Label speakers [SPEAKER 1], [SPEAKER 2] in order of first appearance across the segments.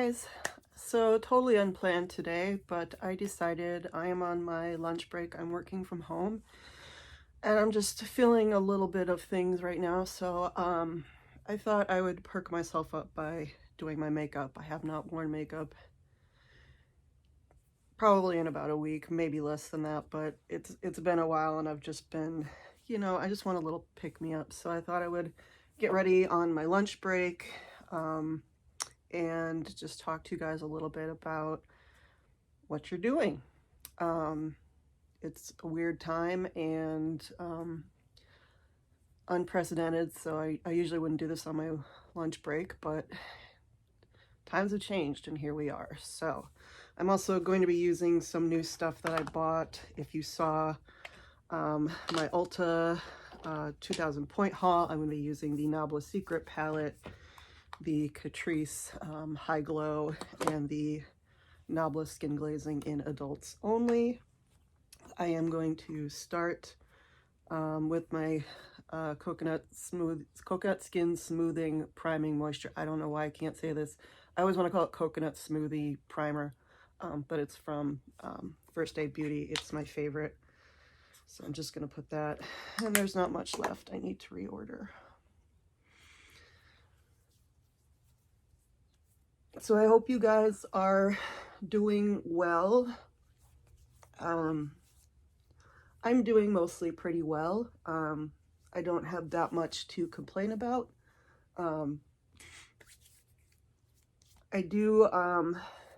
[SPEAKER 1] guys. So totally unplanned today, but I decided I am on my lunch break. I'm working from home and I'm just feeling a little bit of things right now. So I thought I would perk myself up by doing my makeup. I have not worn makeup probably in about a week, maybe less than that, but it's been a while and I've just been, I just want a little pick me up. So I thought I would get ready on my lunch break. And just talk to you guys a little bit about what you're doing. It's a weird time and unprecedented, so I usually wouldn't do this on my lunch break, but times have changed and here we are. So I'm also going to be using some new stuff that I bought. If you saw my Ulta 2000 point haul, I'm going to be using the Nabla Secret palette, the Catrice High Glow, and the Nabla Skin Glazing in Adults Only. I am going to start with my Coconut Skin Smoothing Priming Moisture. I don't know why I can't say this. I always want to call it Coconut Smoothie Primer, but it's from First Aid Beauty. It's my favorite. So I'm just going to put that, and there's not much left. I need to reorder. So I hope you guys are doing well. I'm doing mostly pretty well. I don't have that much to complain about. I do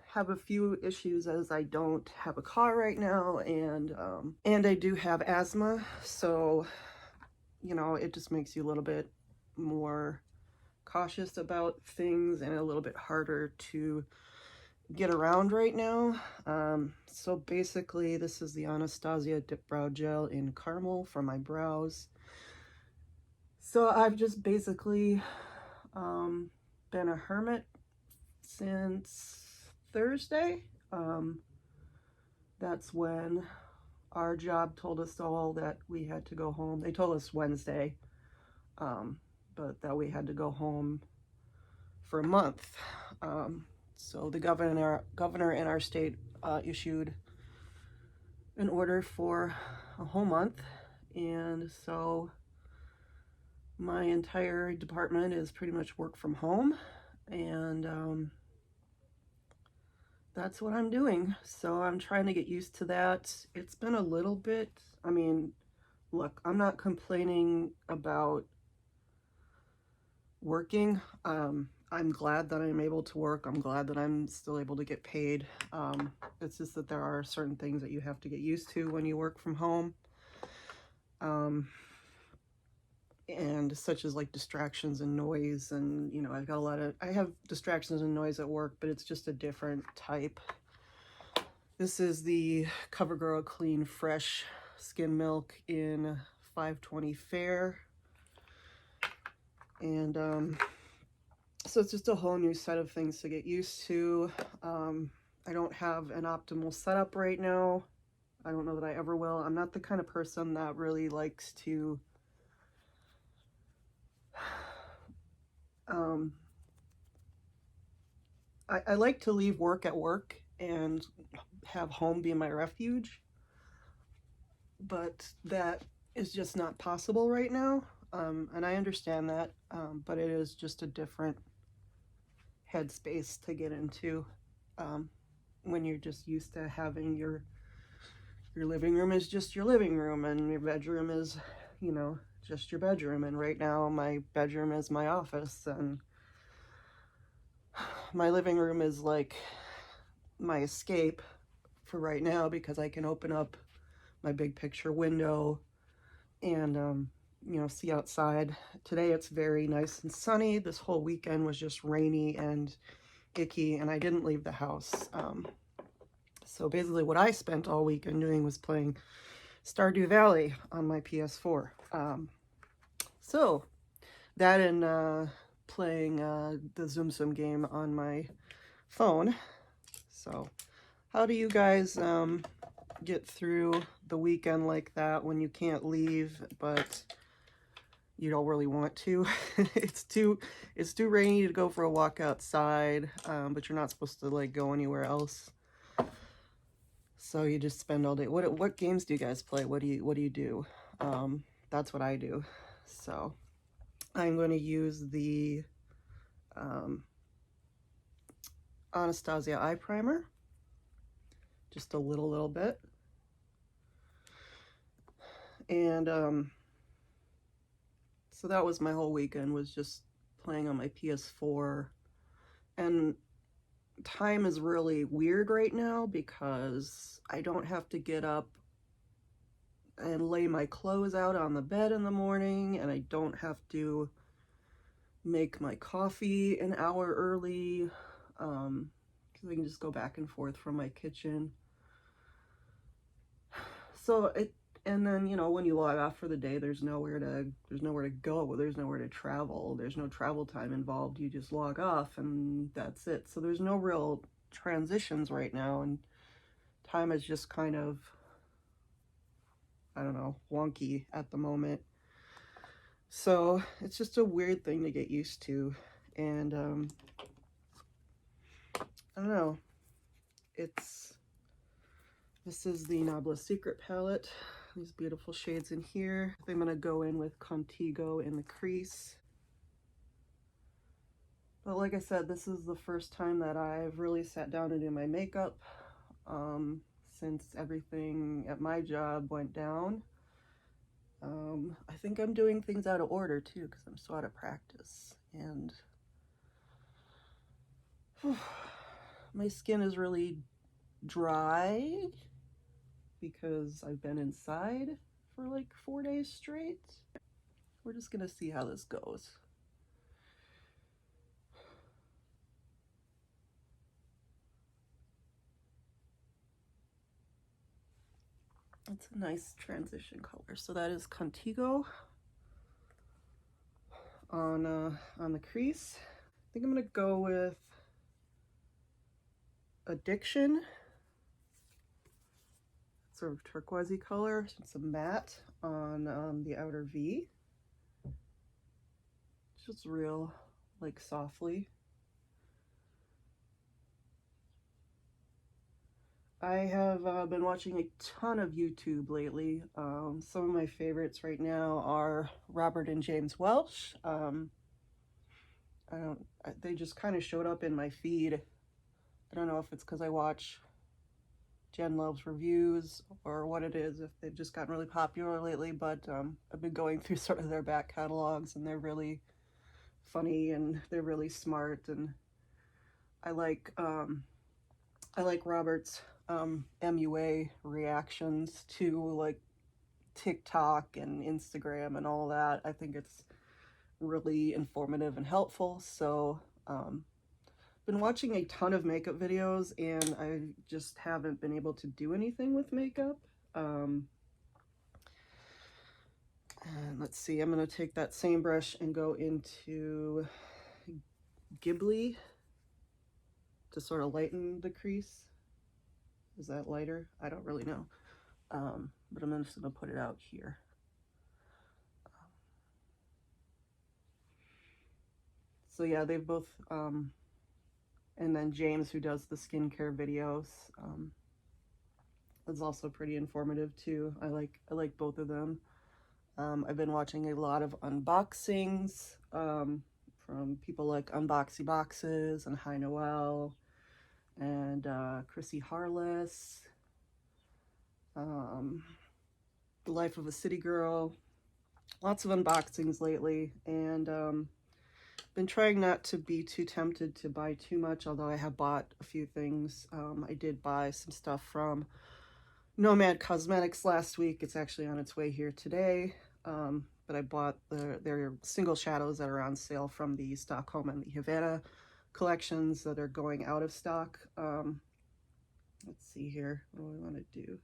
[SPEAKER 1] have a few issues as I don't have a car right now, and I do have asthma, so it just makes you a little bit more cautious about things and a little bit harder to get around right now. So basically this is the Anastasia Dip Brow Gel in Caramel for my brows. So I've just basically been a hermit since Thursday. That's when our job told us all that we had to go home. They told us Wednesday, but that we had to go home for a month. So the governor in our state issued an order for a whole month, and so my entire department is pretty much work from home, and that's what I'm doing. So I'm trying to get used to that. It's been a little bit, look, I'm not complaining about working. I'm glad that I'm able to work. I'm glad that I'm still able to get paid. It's just that there are certain things that you have to get used to when you work from home. And such as like distractions and noise, and I have distractions and noise at work, but it's just a different type. This is the CoverGirl Clean Fresh Skin Milk in 520 Fair. And so it's just a whole new set of things to get used to. I don't have an optimal setup right now. I don't know that I ever will. I'm not the kind of person that really likes to I like to leave work at work and have home be my refuge, but that is just not possible right now. And I understand that, but it is just a different headspace to get into when you're just used to having your living room is just your living room, and your bedroom is, just your bedroom. And right now my bedroom is my office, and my living room is like my escape for right now because I can open up my big picture window and see outside. Today it's very nice and sunny. This whole weekend was just rainy and icky, and I didn't leave the house. So basically what I spent all weekend doing was playing Stardew Valley on my PS4. So that and playing the Zoom game on my phone. So how do you guys get through the weekend like that when you can't leave, but you don't really want to. it's too rainy to go for a walk outside, but you're not supposed to like go anywhere else. So you just spend all day. What games do you guys play? What do you do? That's what I do. So I'm going to use the Anastasia eye primer, just a little bit, and so that was my whole weekend, was just playing on my PS4. And time is really weird right now because I don't have to get up and lay my clothes out on the bed in the morning, and I don't have to make my coffee an hour early, because I can just go back and forth from my kitchen. So and then, you know, when you log off for the day, there's nowhere to go, there's nowhere to travel, there's no travel time involved. You just log off and that's it. So there's no real transitions right now, and time is just kind of, I don't know, wonky at the moment. So it's just a weird thing to get used to. And I don't know, this is the Nabla Secret palette. These beautiful shades in here. I'm gonna go in with Contigo in the crease. But like I said, this is the first time that I've really sat down to do my makeup since everything at my job went down. I think I'm doing things out of order too, because I'm so out of practice. And my skin is really dry because I've been inside for like 4 days straight. We're just gonna see how this goes. It's a nice transition color. So that is Contigo on the crease. I think I'm gonna go with Addiction, sort of turquoisey color. It's a matte on the outer V. Just real, like, softly. I have been watching a ton of YouTube lately. Some of my favorites right now are Robert and James Welch. They just kind of showed up in my feed. I don't know if it's because I watch Jen Love's reviews or what it is, if they've just gotten really popular lately, but I've been going through sort of their back catalogs, and they're really funny and they're really smart, and I like Robert's MUA reactions to like TikTok and Instagram and all that. I think it's really informative and helpful. So been watching a ton of makeup videos, and I just haven't been able to do anything with makeup. And let's see, I'm going to take that same brush and go into Ghibli to sort of lighten the crease. Is that lighter? I don't really know. But I'm just going to put it out here. So yeah, they've both, and then James, who does the skincare videos, is also pretty informative too. I like both of them. I've been watching a lot of unboxings from people like Unboxy Boxes and Hi Noel and Chrissy Harless, The Life of a City Girl. Lots of unboxings lately, and been trying not to be too tempted to buy too much, although I have bought a few things. I did buy some stuff from Nomad Cosmetics last week. It's actually on its way here today. But I bought their single shadows that are on sale from the Stockholm and the Havana collections that are going out of stock. Let's see here. What do I want to do?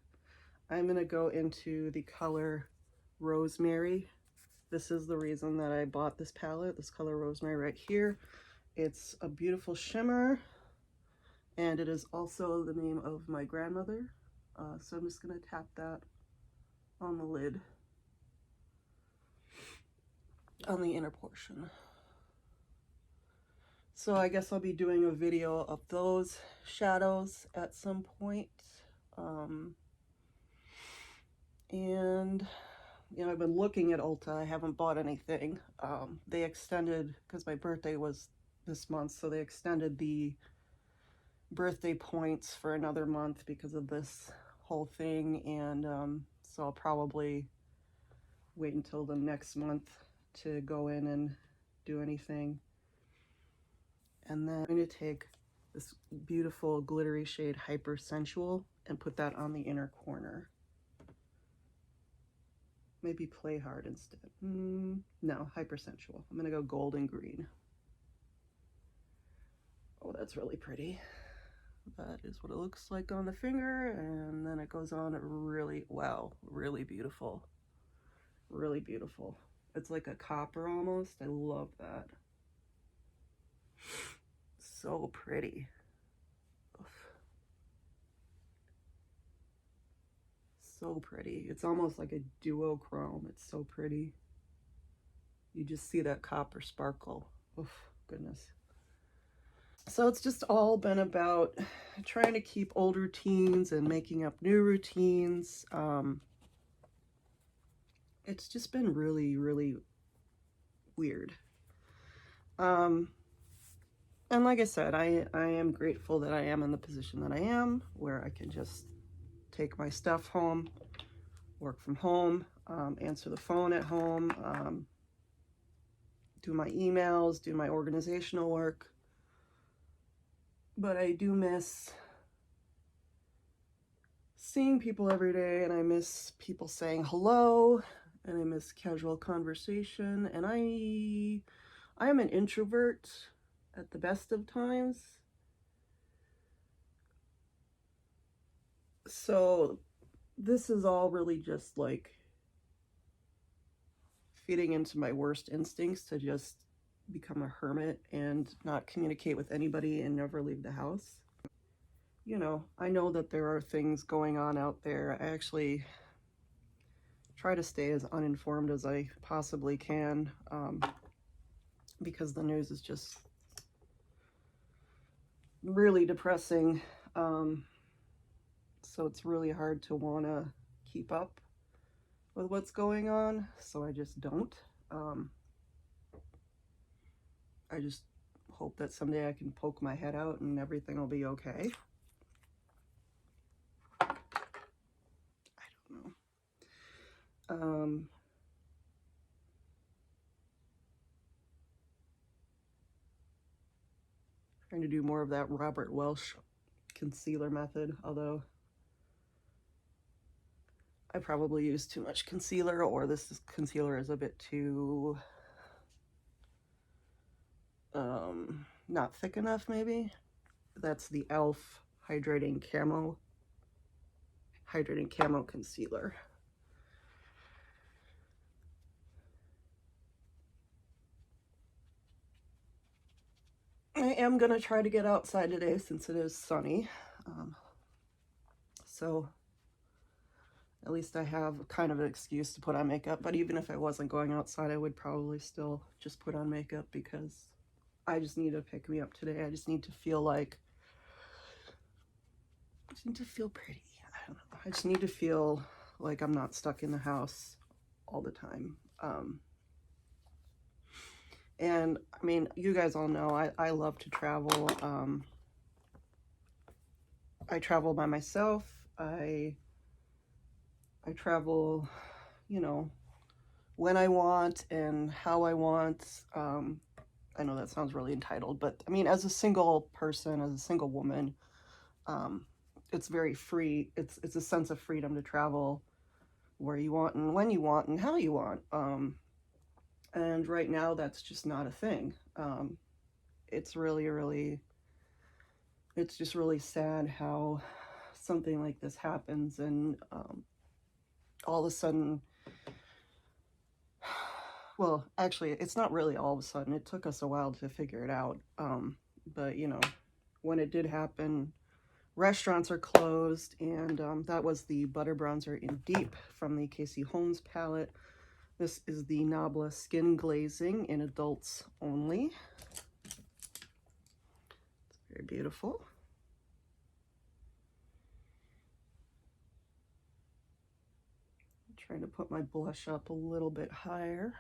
[SPEAKER 1] I'm going to go into the color Rosemary. This is the reason that I bought this palette, this color Rosemary right here. It's a beautiful shimmer, and it is also the name of my grandmother. So I'm just going to tap that on the lid. on the inner portion. So I guess I'll be doing a video of those shadows at some point. And you know, I've been looking at Ulta. I haven't bought anything. They extended, because my birthday was this month, so they extended the birthday points for another month because of this whole thing. And so I'll probably wait until the next month to go in and do anything. And then I'm going to take this beautiful glittery shade Hyper Sensual and put that on the inner corner. Maybe Play Hard instead. No, Hyper Sensual. I'm going to go gold and green. Oh, that's really pretty. That is what it looks like on the finger, and then it goes on really, wow, really beautiful. Really beautiful. It's like a copper almost. I love that. So pretty. So pretty. It's almost like a duochrome. It's so pretty. You just see that copper sparkle. Oh, goodness. So it's just all been about trying to keep old routines and making up new routines. It's just been really, really weird. And like I said, I am grateful that I am in the position that I am, where I can just take my stuff home, work from home, answer the phone at home, do my emails, do my organizational work. But I do miss seeing people every day, and I miss people saying hello, and I miss casual conversation. And I am an introvert at the best of times. So this is all really just like feeding into my worst instincts to just become a hermit and not communicate with anybody and never leave the house. You know, I know that there are things going on out there. I actually try to stay as uninformed as I possibly can, because the news is just really depressing. So it's really hard to want to keep up with what's going on, so I just don't. I just hope that someday I can poke my head out and everything will be okay. I don't know. Trying to do more of that Robert Welsh concealer method, although I probably use too much concealer, or this concealer is a bit too not thick enough, maybe. That's the e.l.f. hydrating camo concealer. I am gonna try to get outside today since it is sunny, so at least I have kind of an excuse to put on makeup. But even if I wasn't going outside, I would probably still just put on makeup, because I just need to pick me up today. I just need to feel like, I just need to feel pretty. I don't know. I just need to feel like I'm not stuck in the house all the time. And I mean, you guys all know I love to travel. I travel by myself. I travel, you know, when I want and how I want. I know that sounds really entitled, but I mean, as a single person, as a single woman, it's very free. It's a sense of freedom to travel where you want and when you want and how you want. And right now, that's just not a thing. It's really, it's just really sad how something like this happens, and all of a sudden, well, actually, it's not really all of a sudden. It took us a while to figure it out. But, you know, when it did happen, restaurants are closed, and that was the Butter Bronzer in Deep from the Casey Holmes palette. This is the Nabla Skin Glazing in adults only. It's very beautiful. I'm trying to put my blush up a little bit higher.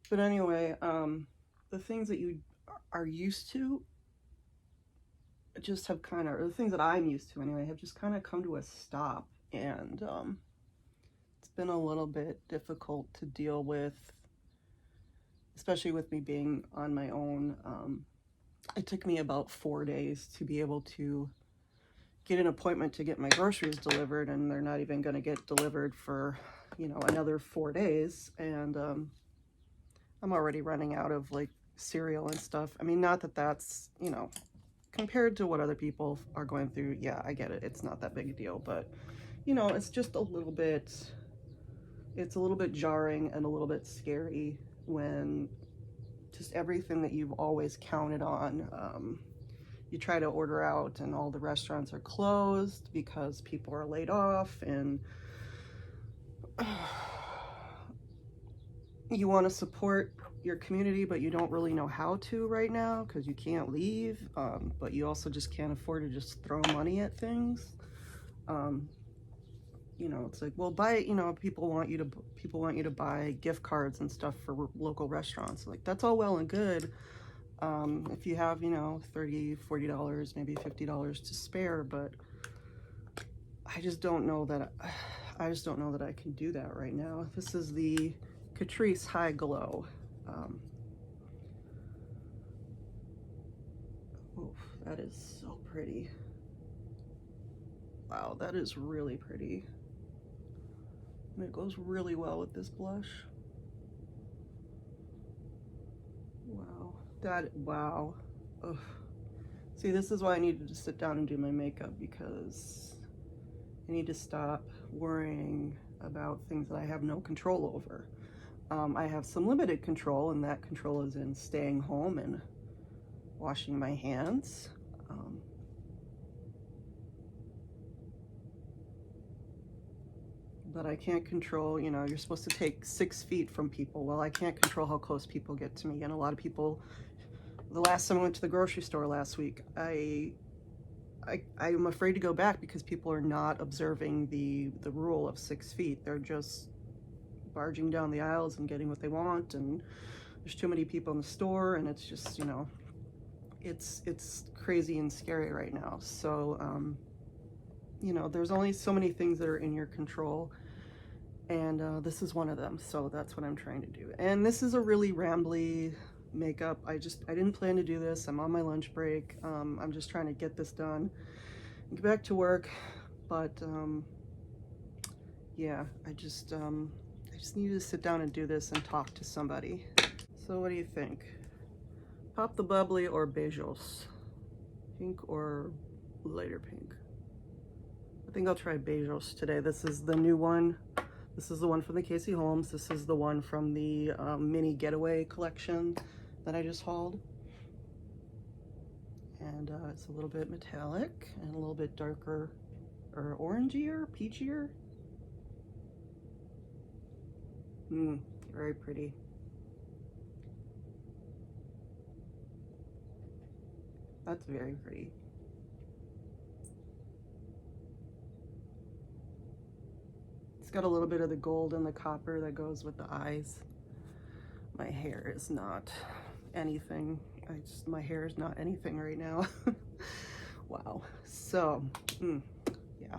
[SPEAKER 1] But anyway, the things that you are used to just have kind of, or the things that I'm used to anyway, have just kind of come to a stop. And it's been a little bit difficult to deal with, especially with me being on my own. It took me about 4 days to be able to get an appointment to get my groceries delivered, and they're not even going to get delivered for, you know, another 4 days. And I'm already running out of like cereal and stuff. I mean, not that that's, you know, compared to what other people are going through, yeah, I get it. It's not that big a deal, but you know, it's just a little bit, it's a little bit jarring and a little bit scary when just everything that you've always counted on, you try to order out and all the restaurants are closed because people are laid off, and you want to support your community, but you don't really know how to right now because you can't leave, but you also just can't afford to just throw money at things. You know, it's like, well, buy, you know, people want you to buy gift cards and stuff for local restaurants. Like, that's all well and good, if you have, you know, $30-$40, maybe $50 to spare, but I just don't know that I can do that right now. This is the Catrice High Glow. Oh, that is so pretty. Wow, that is really pretty. And it goes really well with this blush. Wow, wow. Ugh. See, this is why I needed to sit down and do my makeup, because I need to stop worrying about things that I have no control over. I have some limited control, and that control is in staying home and washing my hands. But I can't control, you know, you're supposed to take 6 feet from people. Well, I can't control how close people get to me. And a lot of people, the last time I went to the grocery store last week, I'm afraid to go back because people are not observing the rule of 6 feet. They're just barging down the aisles and getting what they want, and there's too many people in the store, and it's just, you know, it's crazy and scary right now. So you know, there's only so many things that are in your control, and this is one of them. So that's what I'm trying to do. And this is a really rambly makeup. I didn't plan to do this. I'm on my lunch break. I'm just trying to get this done and get back to work. But yeah, I just needed to sit down and do this and talk to somebody. So what do you think? Pop the Bubbly or Beijos? Pink or lighter pink? I think I'll try Beijos today. This is the new one. This is the one from the Casey Holmes. This is the one from the mini getaway collection that I just hauled. And it's a little bit metallic and a little bit darker, or orangier, peachier. Very pretty. That's very pretty. It's got a little bit of the gold and the copper that goes with the eyes. My hair is not anything. My hair is not anything right now. Wow. So, yeah.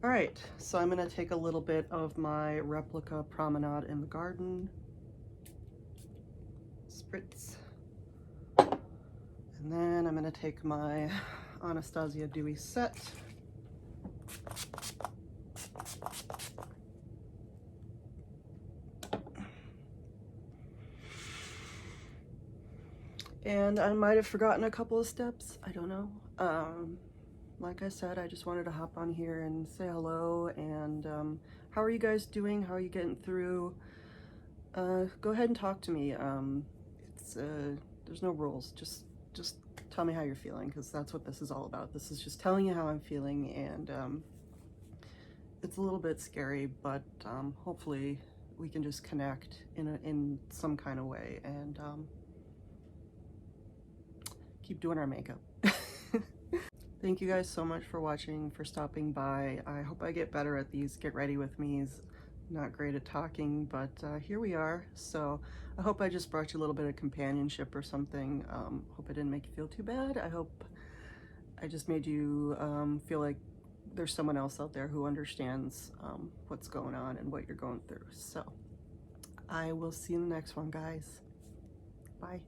[SPEAKER 1] All right, so I'm gonna take a little bit of my replica Promenade in the Garden spritz, and then I'm gonna take my Anastasia Dewy Set, and I might have forgotten a couple of steps, I don't know. Like I said, I just wanted to hop on here and say hello, and how are you guys doing? How are you getting through? Go ahead and talk to me. There's no rules. Just tell me how you're feeling, because that's what this is all about. This is just telling you how I'm feeling, and it's a little bit scary, but hopefully we can just connect in some kind of way, and keep doing our makeup. Thank you guys so much for watching, for stopping by. I hope I get better at these get ready with me's. Not great at talking, but here we are. So I hope I just brought you a little bit of companionship or something. Hope I didn't make you feel too bad. I hope I just made you feel like there's someone else out there who understands what's going on and what you're going through. So I will see you in the next one, guys. Bye.